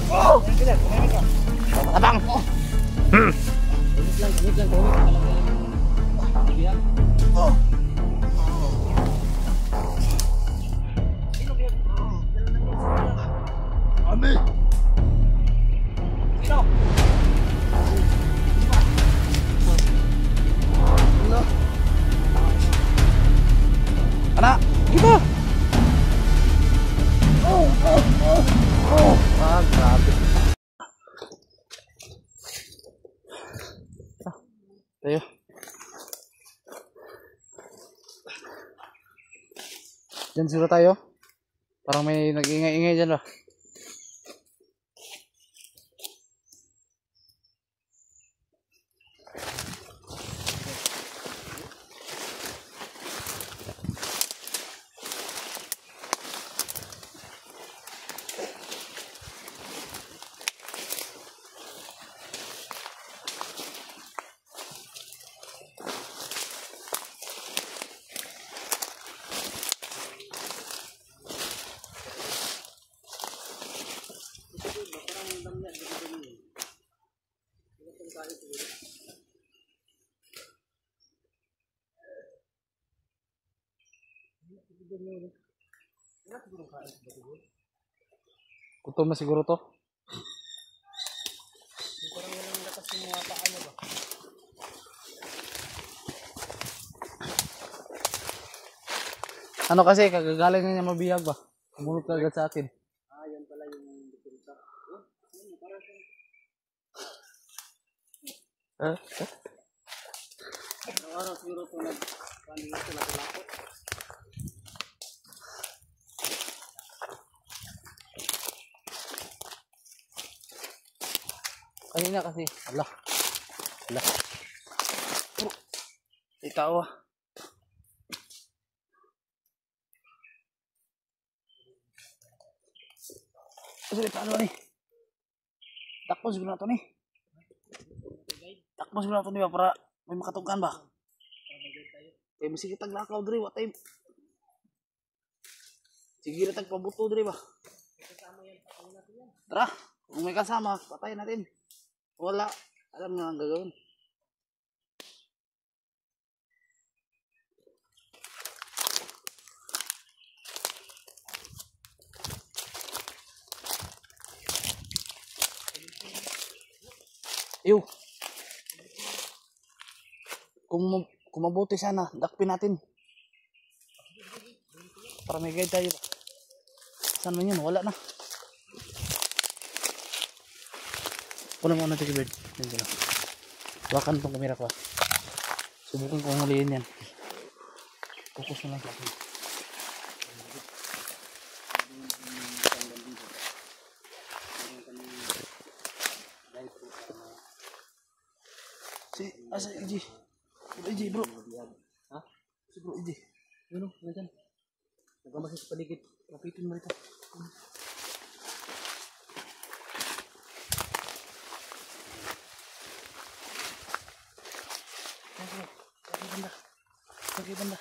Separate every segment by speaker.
Speaker 1: Oh! Abang! Oh! Ami! Sino? Ano? Anak! Kita! Ah, grabe. Tayo. Diyan siguro tayo. Parang may nag-ingay-ingay dyan ba? Gutom na siguro to. Parang walang lakas yung mga paa niya ba? Ano kasi kagagaling na niya mabihag ba? Kumunot ka agad sa akin. Ah, yan pala yung diferensya. Araw siguro ito nag-panin ito naglalakot. Kanina kasi, ala. Ikaw ah. Kasi paano ni? Takbo siguro na ito ni. Takbo siguro na ito ni ba para may makatugan ba? Eh, masige taglakaw diri, what time? Sige na tagpabuto diri ba? Tara, kung may kasama, patayin natin. Wala, alam na ang gagawin. Yo. Kung mabuti sana, dakpin natin. Para may guide tayo. Saan man yun? Wala na. Wala mo na tikibird. Yan sila. Hawakan itong kamera ko. Subukan kong huliin yan. Focus na lang sa akin. Asa EJ? Bro EJ bro. Ha? Si bro EJ. Yun o, nandiyan. Nagkamasi sa paligid. Kapitin mo ito. Lagi banda.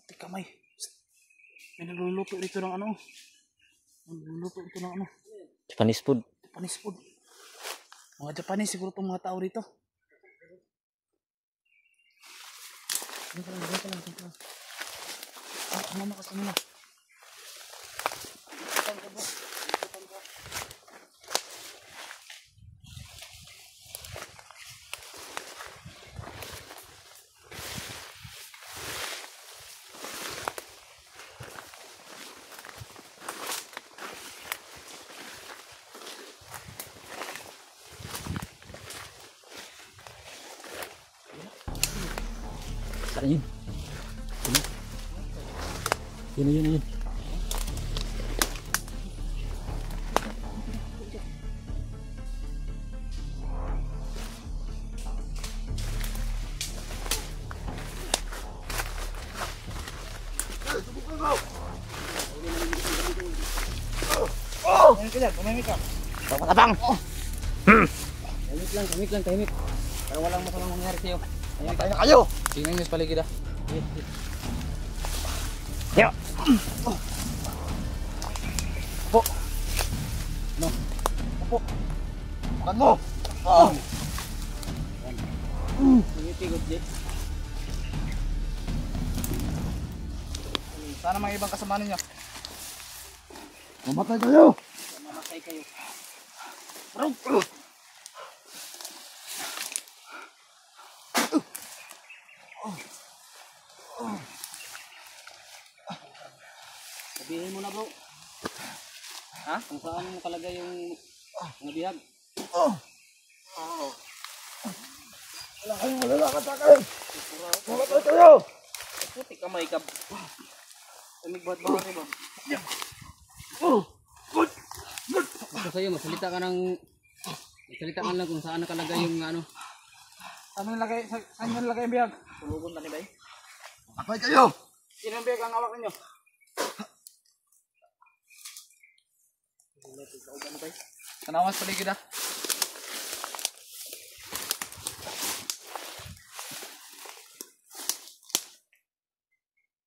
Speaker 1: Tika may. May nagluluto dito ng ano. Nagluluto ito ng ano.
Speaker 2: Japanese food.
Speaker 1: Japanese food. Mga Japanese siguro itong mga tao dito. Dito lang. Ah, ano nakas kanila?
Speaker 2: Yun. Yun.
Speaker 1: Kumimik ka.
Speaker 2: Abang!
Speaker 1: Tahimik. Para walang masamang mangyari sa'yo.
Speaker 2: Tayo na kayo!
Speaker 1: Tingnan nyo sa paligid ah. Yo. Po. No. Po. Makan mo. Tumitigod din. Sana mga ibang kasama ninyo.
Speaker 2: Mamatay kayo!
Speaker 1: Mamatay kayo. Sabihin mo na bro. Ha? Kung saan nakalagay yung mga bihag.
Speaker 2: Wala kayong malalakas sa akin! Mamatay kayo!
Speaker 1: Puti kamay ka. Umigbat-bahan ba? Gusto sa'yo, magsalita ka lang kung saan nakalagay yung ano. Saan nilagay yung bihag? Tulugon na ni Bay.
Speaker 2: Mamatay kayo!
Speaker 1: Sino yung bihag ang hawak ninyo? Kanawas paligid ah.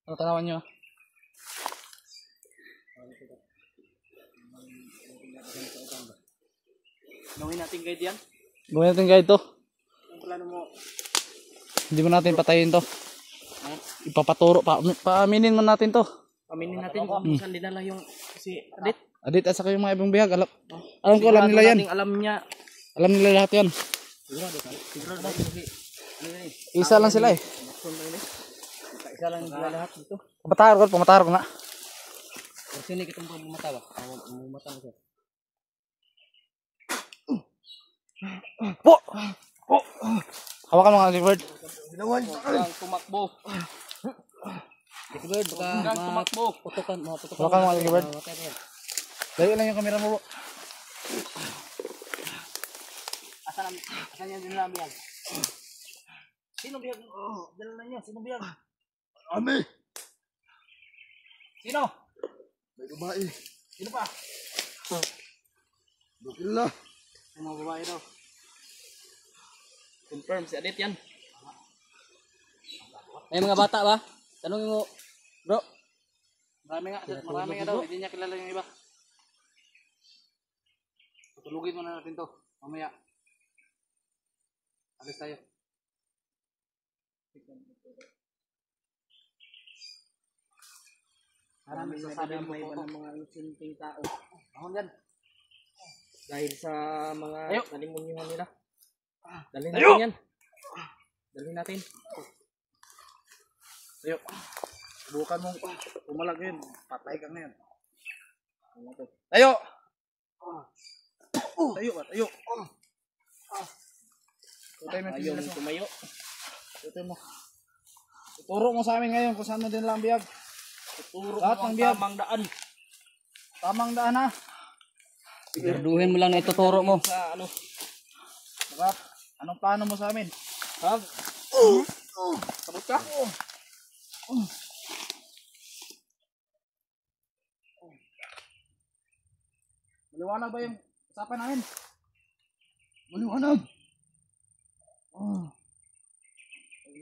Speaker 1: Ano tanawan nyo? Gawin natin guide yan? Gawin natin guide to. Ang plano mo? Hindi mo natin patayin to. Ipapaturo. Paaminin mo natin to. Paaminin natin kung saan dinala yung si Adit. Adit at saka yung mga ibang bihag. Alam ko, alam nila yan. Alam niya. Alam nila lahat yan. Isa lang sila eh. Isa lang sila lahat dito. Pumataro ko nga. Sino kitong pumatawa? Pumatawa ko. Po! Po! Hawakan mo nga si Bird. Huwag tumakbo. Si Bird, baka tumakbo. Putukan mo. Hawakan mo nga si Bird. Layo lang yung kamera mo po. Asan yan din lang biyag? Sino biyag? Dala na niyo. Sino biyag?
Speaker 2: Ami!
Speaker 1: Sino?
Speaker 2: May babae.
Speaker 1: Sino pa?
Speaker 2: Dukila.
Speaker 1: Yung mga babae daw. Confirm si Adit yan. Ay mga bata ba? Tanungin mo, bro. Marami nga daw. Hindi niya kilala yung iba. Tutulugin mo na natin to. Mamaya. Alis tayo. Marami sasabi mo iba ng mga inusinting tao. Ako yan. Dahil sa mga kalimunyuhan nila. Dalhin natin yan. Dalhin natin. Tayo. Bukan mong pumalag yun. Patay ka ngayon. Tayo! Tayo ba? Tayo! Tutay mo yung tumayo. Tutay mo. Tuturo mo sa amin ngayon kung saan mo din lang biyag. Tuturo mo ang tamang daan. Tamang daan ha. Siguraduhin mo lang na ituturo mo. Sa ano? Sarap. Anong plano mo sa amin? Ha? Sabot ka? Maliwanag ba yung usapan namin?
Speaker 2: Maliwanag!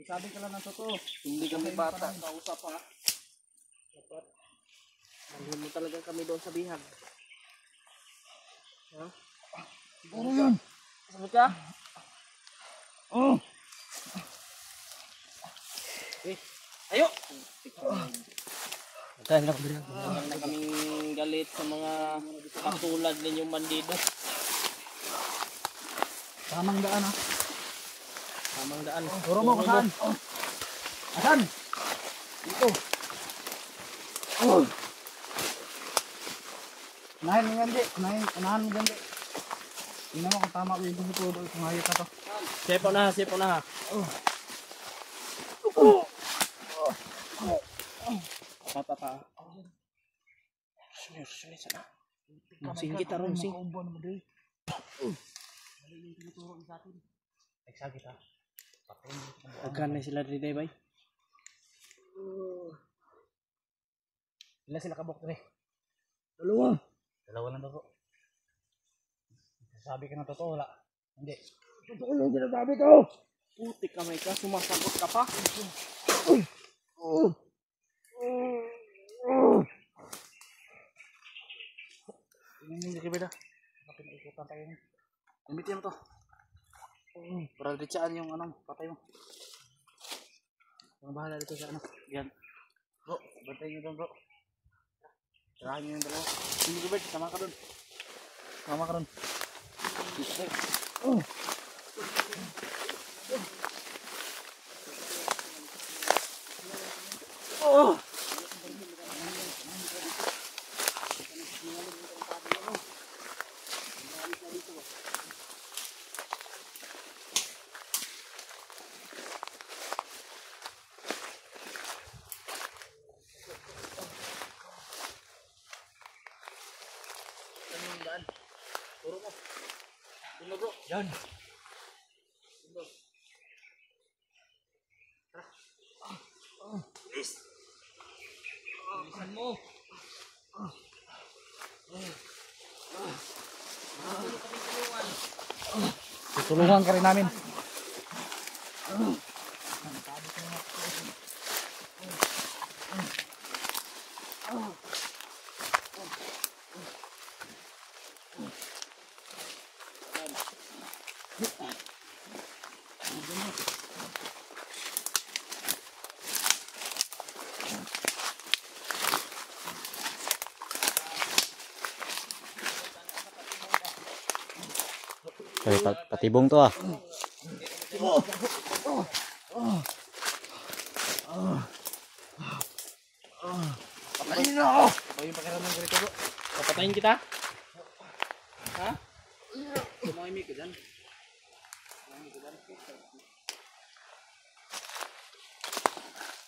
Speaker 1: Sabi ka lang ng totoo. Hindi kami bata. Kausap ha. Dapat. Dalhin mo talaga kami doon sa bihag. Ha?
Speaker 2: Siguro yun!
Speaker 1: Sabot ka? Ayo! Dahil na kaming galit sa mga katulad ninyong bandido. Tamang daan ha. Tamang daan. Turo mo kung saan. Asan? Dito. Unahin mo gandi. Unahan mo gandi. Tingnan mo kung tama ko yung tuturo. Kung hayop ka to. Sipo na ha. Papa. Sunod sana. Masing kita ron sing. Eksa kita. Agkan na sila diri bay. Ilan sila kabok diri?
Speaker 2: Dalawa
Speaker 1: lang daw. Sabi ka na totoo wala. Hindi.
Speaker 2: Totoo yung sinasabi ko!
Speaker 1: Putik kamay ka, sumasagot ka pa. Ini beda. Tapi ikutan tayo niya. Gamitin mo to. Para ditsaan yung ano, patay mo. Ang bahala dito sa ano. Yan. Bro, bantayin nyo doon bro. Sarahan nyo yung dalawa. Hindi ko bed, sama ka doon. Sama ka doon. Turo mo. Tulo bro. Yan. Tulo. Tara. Bilis. Bilisan mo. Tutulungan ka rin namin.
Speaker 3: Ay, patibong to ah.
Speaker 2: Patayin na ako!
Speaker 1: Ba yung pakiramdam ko rito bro? Papatayin kita? Ha? Tumahimik ka dyan.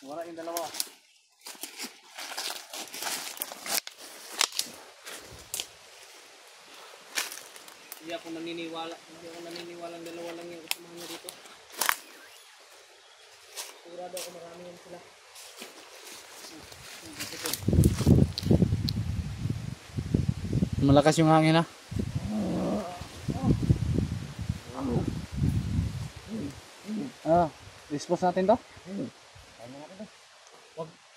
Speaker 1: Wala yung dalawa. Hindi ako naniniwala ang dalawa lang yung kasamahan niya dito. Sigurado ako marami yan sila. Malakas yung hangin ha. Dispose natin to?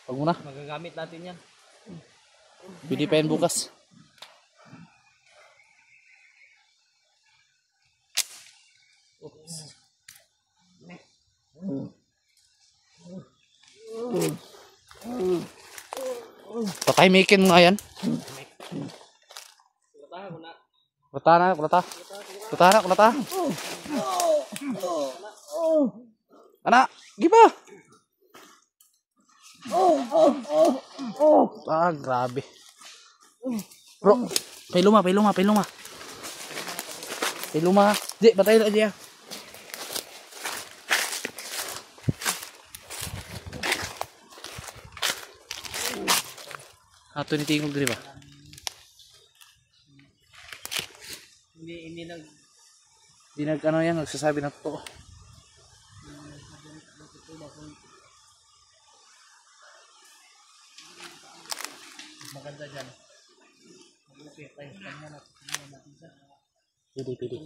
Speaker 1: Wag muna. Magagamit natin yan. Pwede pa yan bukas. Oops. Patahimikin mo nga yan. Kulata. Anak, giba. Grabe. Bro, pailuma. Di, patay na dia. Ato ni tingog diri ba? Hindi nag ano yan, nagsasabi na totoo. Maganda dyan. Pwede.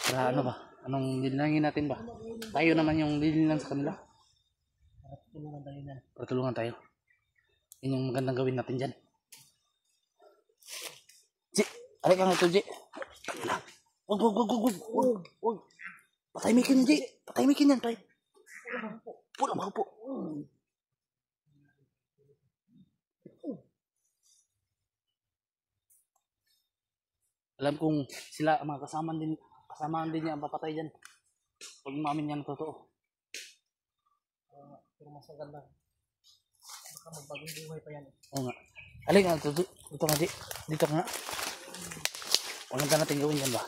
Speaker 1: Para ano ba? Anong nilangin natin ba? Tayo naman yung nililan sa kanila. Para tulungan tayo. Yan yung magandang gawin natin dyan. Ji, alay ka nga ito, Ji. Wag. Patahimikin yan, Ji. Patahimikin yan, tayo. Pula, makupo. Alam kong sila, mga kasamaan din niya ang papatay dyan. Pag umamin niya ng totoo. Pero mas maganda. Baka magbagong buhay pa yan. Oo nga. Alay nga, ito nga, Ji. Dito nga. Walang ka natin gawin yan ba?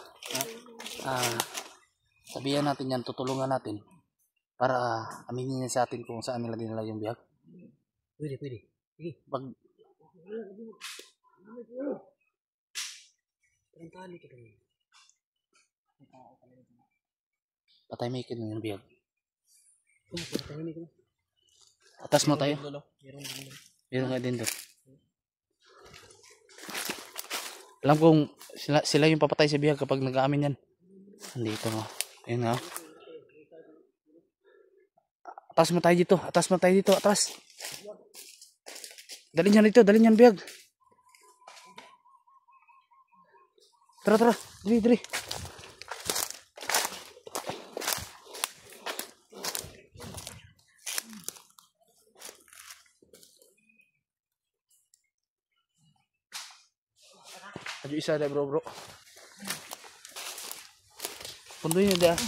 Speaker 1: Sabihan natin yan, tutulungan natin. Para aminin niya sa atin kung saan nila dinala yung bihag. Pwede. Sige. Patahimikin mo yung bihag. Atas mo tayo. Meron nga din doon. Alam kong sila yung papatay sa bihag kapag nag-aamin yan. Andito nga. Ayun nga. Atas mo tayo dito. Atas. Dalhin yan dito, dalhin yan biyag. Tara, tara. Diri, diri. Aju isa deh bro. Pundunya dia.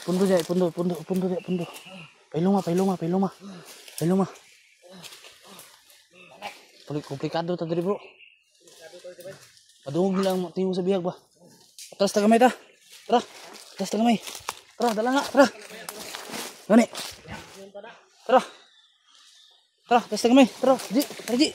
Speaker 1: Pundu deh, pundu. Pailuma. Komplikado tadi bro. Padung bilang tinggal sa bihag ba. Atas ta kamay ta. Tara. Atas ta kamay. Tara, dala nga, tara. Gani. Tara. Tara, atas ta kamay. Tara, Ji.